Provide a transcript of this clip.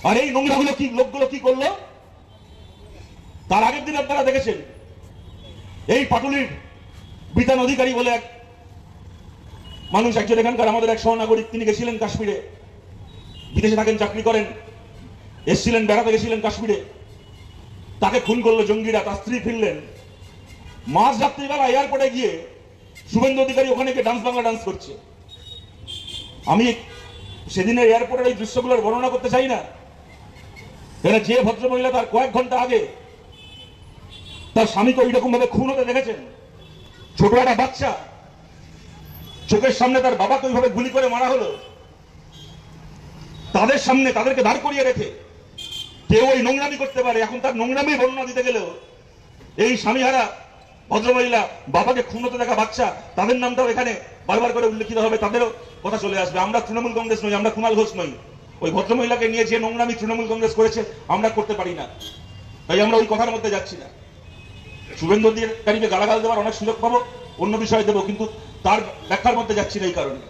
আর এই নোংরাগুলো কি লোকগুলো কি করলো? তার আগের দিন আপনারা দেখেছেন এই পাটুলির বিধান অধিকারী বলে এক মানুষ, একজন এখানকার আমাদের এক সহনাগরিক, তিনি গেছিলেন কাশ্মীরে, বিদেশে থাকেন, চাকরি করেন, এসছিলেন, বেড়াতে গেছিলেন কাশ্মীরে, তাকে খুন করলো জঙ্গিরা, তার স্ত্রী ফিরলেন। মাঝ রাত্রিবেলা এয়ারপোর্টে গিয়ে শুভেন্দু অধিকারী ওখানে গিয়ে ডান্স বাংলা ডান্স করছে। আমি সেদিনের এয়ারপোর্টের এই দৃশ্যগুলোর বর্ণনা করতে চাই না। এখানে যে ভদ্রমহিলা তার কয়েক ঘন্টা আগে তার স্বামীকে ওইরকম ভাবে খুন হতে দেখেছেন, ছোট একটা বাচ্চা, চোখের সামনে তার বাবাকে ওইভাবে গুলি করে মারা হলো, তাদের সামনে তাদেরকে দাঁড় করিয়ে রেখে কেউ ওই নোংরামি করতে পারে। এখন তার নোংরামি বর্ণনা দিতে গেলেও এই স্বামীহারা ভদ্রমহিলা, বাবাকে খুন হতে দেখা বাচ্চা, তাদের নামটাও এখানে বারবার করে উল্লেখিত হবে, তাদেরও কথা চলে আসবে। আমরা তৃণমূল কংগ্রেস নই, আমরা কুণাল ঘোষ নই। ওই ভদ্রমহিলাকে নিয়ে যে নোংরামি তৃণমূল কংগ্রেস করেছে আমরা করতে পারি না, তাই আমরা ওই কথার মধ্যে যাচ্ছি না। শুভেন্দু অধিকারীকে গালাগাল দেওয়ার অনেক সুযোগ পাবো, অন্য বিষয়ে দেবো, কিন্তু তার ব্যাখ্যার মধ্যে যাচ্ছি না এই কারণে।